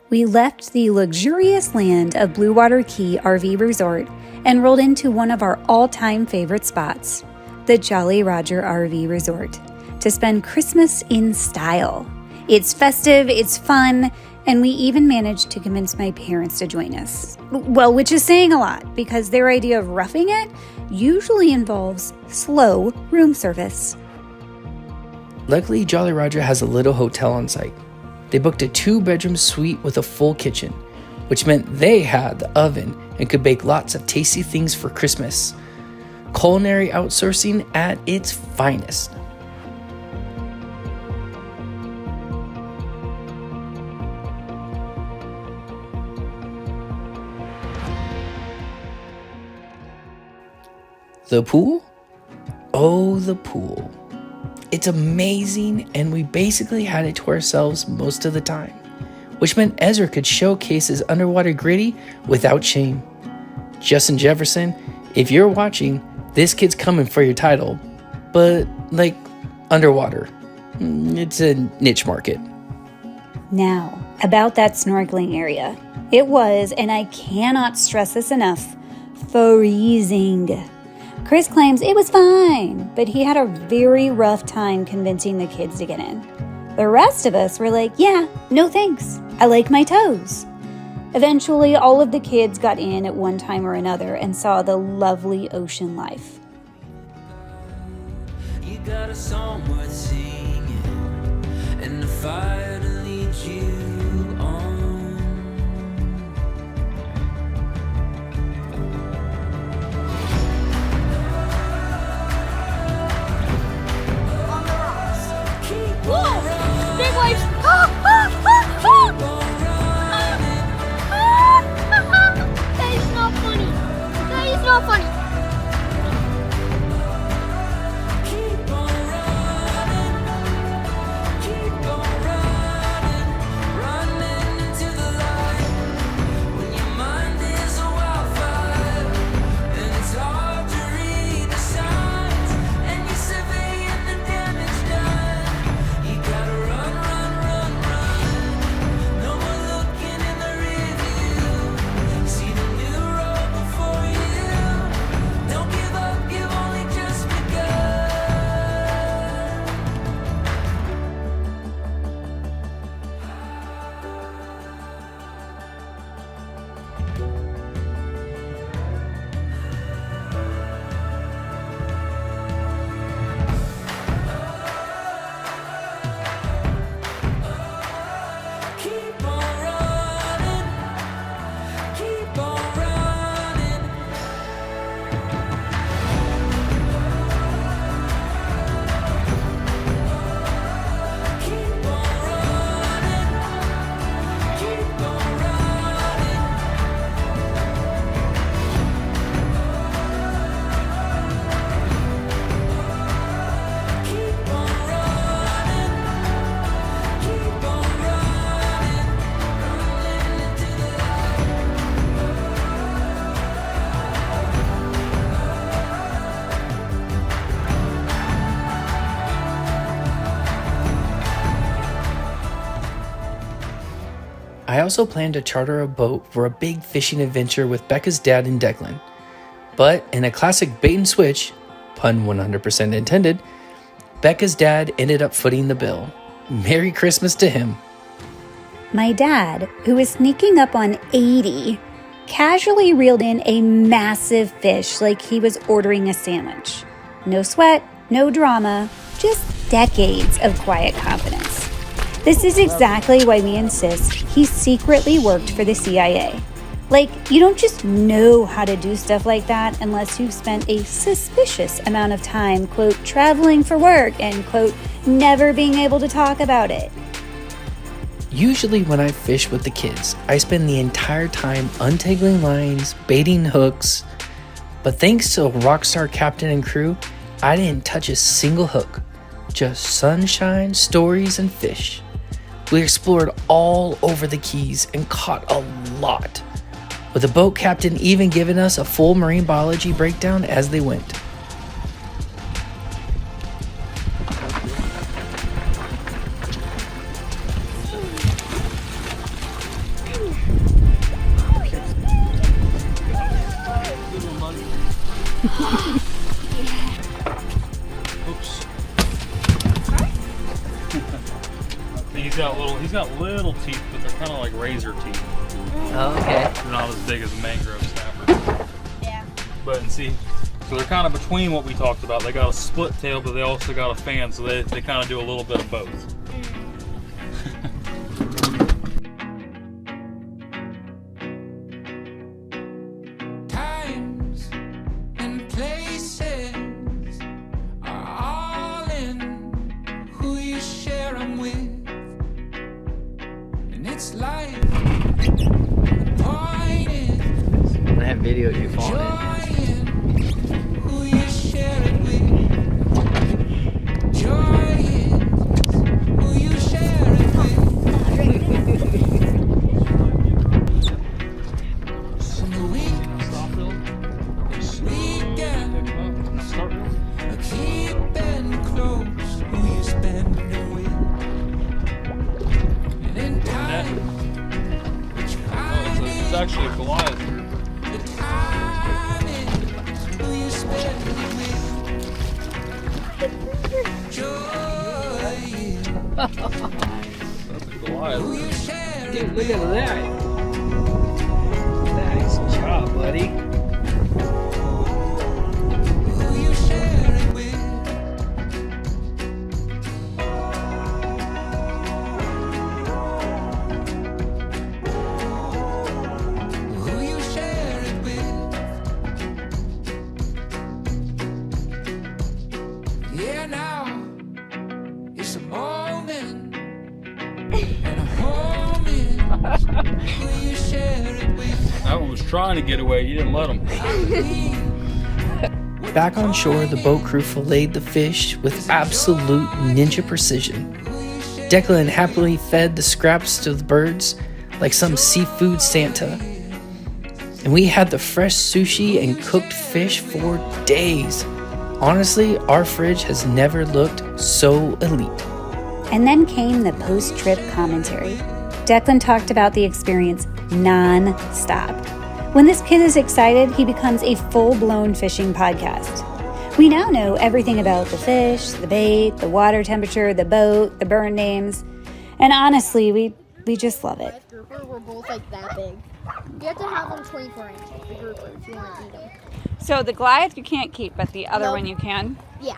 We left the luxurious land of Blue Water Key RV Resort and rolled into one of our all-time favorite spots, the Jolly Roger RV Resort, to spend Christmas in style. It's festive, it's fun, and we even managed to convince my parents to join us. Well, which is saying a lot, because their idea of roughing it usually involves slow room service. Luckily, Jolly Roger has a little hotel on site. They booked a 2-bedroom suite with a full kitchen, which meant they had the oven and could bake lots of tasty things for Christmas. Culinary outsourcing at its finest. The pool? Oh, the pool. It's amazing, and we basically had it to ourselves most of the time, which meant Ezra could showcase his underwater gritty without shame. Justin Jefferson, if you're watching, this kid's coming for your title, but like underwater. It's a niche market. Now, about that snorkeling area. It was, and I cannot stress this enough, freezing. Chris claims it was fine, but he had a very rough time convincing the kids to get in. The rest of us were like, yeah, no thanks. I like my toes. Eventually, all of the kids got in at one time or another and saw the lovely ocean life. You got a song worth singing and a fire to lead you on. Whoa! Big waves! That is not funny. That is not funny. Keep on running, keep on running into the light. When your mind is a wildfire and it's hard to read the signs, and you're surveying the damage done. You gotta run, run, run, run. No more looking in the rearview. See the new road before you. Don't give up, you've only just begun. Keep on running, keep on running. Keep on running, keep on running. Keep on running, keep on running, running into the light. I also planned to charter a boat for a big fishing adventure with Becca's dad and Declan. But in a classic bait and switch, pun 100% intended, Becca's dad ended up footing the bill. Merry Christmas to him. My dad, who was sneaking up on 80, casually reeled in a massive fish like he was ordering a sandwich. No sweat, no drama, just decades of quiet confidence. This is exactly why we insist he secretly worked for the CIA. Like, you don't just know how to do stuff like that unless you've spent a suspicious amount of time, quote, traveling for work and, quote, never being able to talk about it. Usually when I fish with the kids, I spend the entire time untangling lines, baiting hooks, but thanks to a rockstar captain and crew, I didn't touch a single hook. Just sunshine, stories, and fish. We explored all over the Keys and caught a lot, with the boat captain even giving us a full marine biology breakdown as they went. He's got little teeth, but they're kind of like razor teeth. Oh, okay. They're not as big as a mangrove snapper. Yeah. But and see, so they're kind of between what we talked about. They got a split tail, but they also got a fan, so they kind of do a little bit of both. Times and places are all in who you share them with. And it's like the point is I have video of you falling in. joy in who you share it with. Joy is who you share it with. So the week Stop real. weekend. Now start real. Keeping close who you spend it with. And in time, what you find It's actually a Goliath. the time is who you spend it with. Joy is That's a who Goliath. you share it Dude, with. look at that. Nice job, buddy. Who you share it with. Who you share it with. Yeah, now it's a moment and a home is who you share it with. That one was trying to get away. You didn't let him. Back on shore, the boat crew filleted the fish with absolute ninja precision. Declan happily fed the scraps to the birds like some seafood Santa. And we had the fresh sushi and cooked fish for days. Honestly, our fridge has never looked so elite. And then came the post-trip commentary. Declan talked about the experience non-stop. When this kid is excited, he becomes a full-blown fishing podcast. We now know everything about the fish, the bait, the water temperature, the boat, the burn names. And honestly, we just love it. Grouper were both like that big. You have to have them 24 inches, the grouper, if you want to eat them. So the Goliath you can't keep, but the other Nope. one you can? Yeah,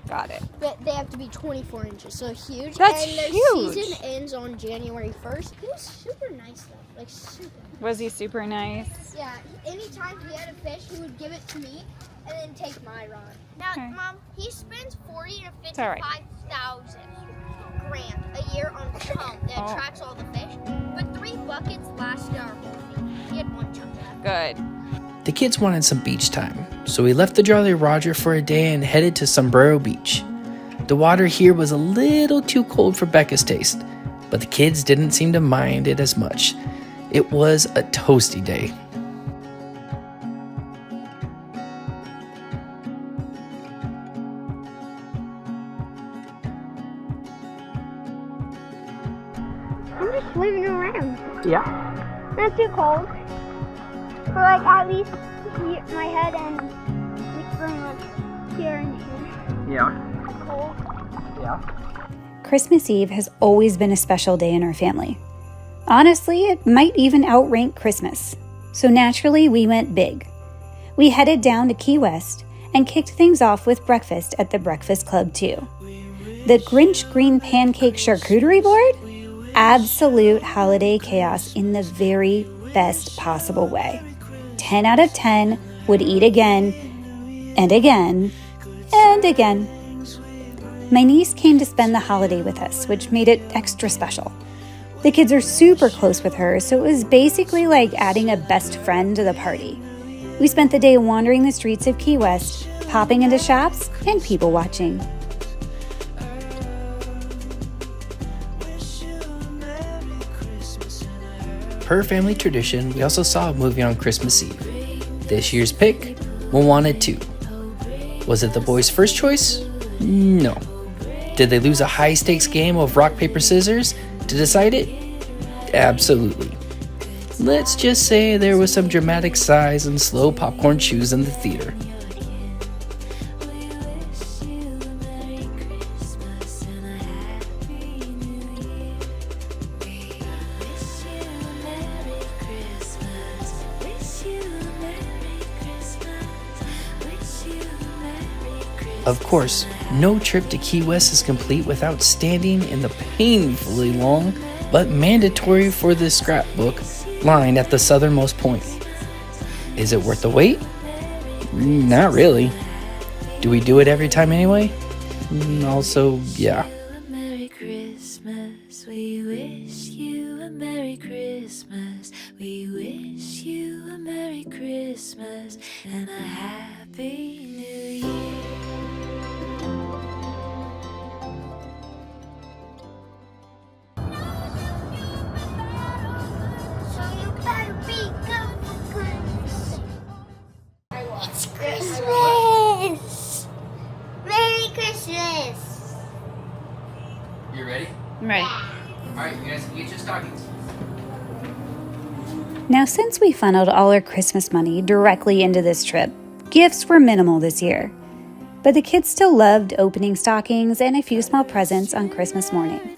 Got it. but they have to be 24 inches, so huge. That's and their huge. season ends on January 1st. He was super nice though, like super. Was he super nice? Yeah, anytime he had a fish, he would give it to me and then take my rod. Now, Okay. Mom, he spends 40 to all right. 55,000 grand a year on a pump that Oh. attracts all the fish. But 3 buckets lasted our whole week. He had 1 chunk left. Good. The kids wanted some beach time, so we left the Jolly Roger for a day and headed to Sombrero Beach. The water here was a little too cold for Becca's taste, but the kids didn't seem to mind it as much. It was a toasty day. I'm just swimming around. Yeah. Not too cold. For like at least here, my head and like pretty much here and here. Yeah. Cold. Yeah. Christmas Eve has always been a special day in our family. Honestly, it might even outrank Christmas. So naturally, we went big. We headed down to Key West and kicked things off with breakfast at the Breakfast Club 2. The Grinch green pancake charcuterie board? Absolute holiday chaos in the very best possible way. 10 out of 10 would eat again and again and again. My niece came to spend the holiday with us, which made it extra special. The kids are super close with her, so it was basically like adding a best friend to the party. We spent the day wandering the streets of Key West, popping into shops, and people watching. Per family tradition, we also saw a movie on Christmas Eve. This year's pick, Moana 2. Was it the boys' first choice? No. Did they lose a high-stakes game of rock, paper, scissors to decide it? Absolutely. Let's just say there was some dramatic sighs and slow popcorn chews in the theater. Of course, no trip to Key West is complete without standing in the painfully long but mandatory for the scrapbook line at the southernmost point. Is it worth the wait? Not really. Do we do it every time anyway? Also, yeah. Merry Christmas, we wish you a Merry Christmas. We wish you a Merry Christmas and a Happy New Year. So you better be good for Christmas. It's Christmas! Merry Christmas! You ready? Right. Alright, you guys can get your stockings. Now, since we funneled all our Christmas money directly into this trip, gifts were minimal this year. But the kids still loved opening stockings and a few small presents on Christmas morning.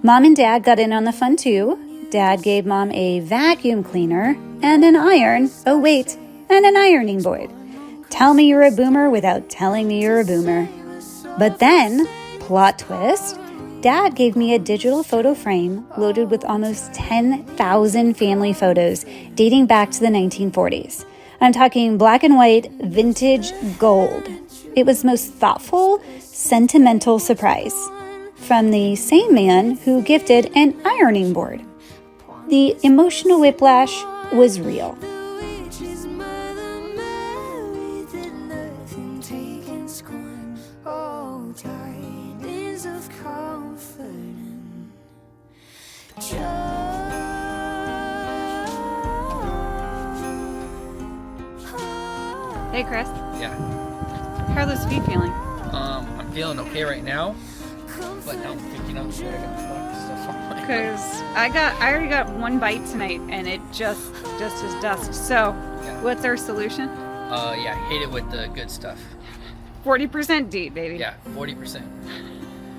Mom and Dad got in on the fun too. Dad gave Mom a vacuum cleaner and an iron, and an ironing board. Tell me you're a boomer without telling me you're a boomer. But then, plot twist, Dad gave me a digital photo frame loaded with almost 10,000 family photos dating back to the 1940s. I'm talking black and white, vintage gold. It was the most thoughtful, sentimental surprise from the same man who gifted an ironing board. The emotional whiplash was real. Hey, Chris. Yeah. How are those feet feeling? I'm feeling okay right now, but now I'm thinking I'm sure I got stuff on my Because I already got one bite tonight, and it just is dust. So, Yeah. what's our solution? Yeah, hit it with the good stuff. 40% deep, baby. Yeah, 40%.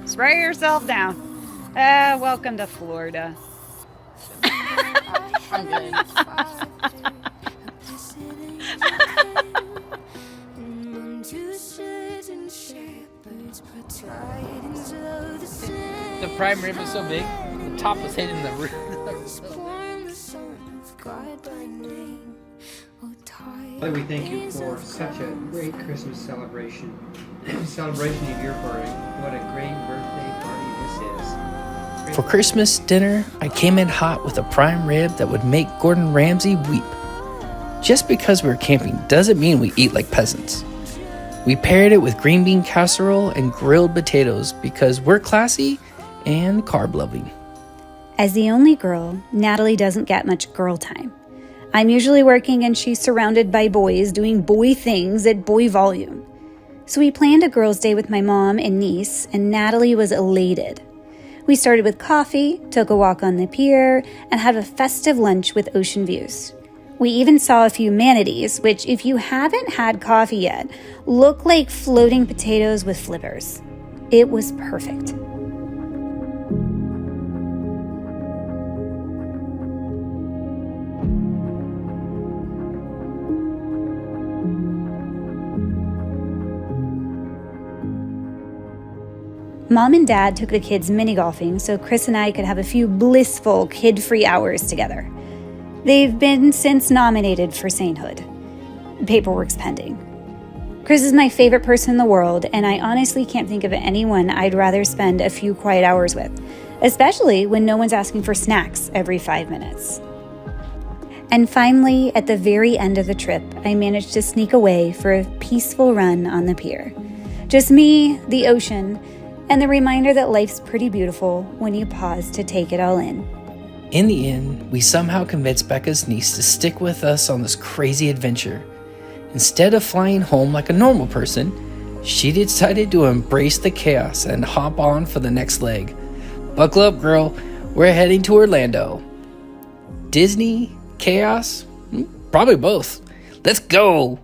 Spray yourself down. Welcome to Florida. I'm good. The prime rib is so big, the top was hitting the roof. Father, we thank you for such a great Christmas celebration. Celebration of your party. What a great birthday party this is. For Christmas dinner, I came in hot with a prime rib that would make Gordon Ramsay weep. Just because we're camping doesn't mean we eat like peasants. We paired it with green bean casserole and grilled potatoes because we're classy and carb-loving. As the only girl, Natalie doesn't get much girl time. I'm usually working and she's surrounded by boys doing boy things at boy volume. So we planned a girls' day with my mom and niece, and Natalie was elated. We started with coffee, took a walk on the pier, and had a festive lunch with ocean views. We even saw a few manatees, which, if you haven't had coffee yet, look like floating potatoes with flippers. It was perfect. Mom and Dad took the kids mini golfing so Chris and I could have a few blissful kid-free hours together. They've been since nominated for sainthood. Paperwork's pending. Chris is my favorite person in the world, and I honestly can't think of anyone I'd rather spend a few quiet hours with, especially when no one's asking for snacks every 5 minutes. And finally, at the very end of the trip, I managed to sneak away for a peaceful run on the pier. Just me, the ocean, and the reminder that life's pretty beautiful when you pause to take it all in. In the end, we somehow convinced Becca's niece to stick with us on this crazy adventure. Instead of flying home like a normal person, she decided to embrace the chaos and hop on for the next leg. Buckle up, girl. We're heading to Orlando. Disney? Chaos? Probably both. Let's go!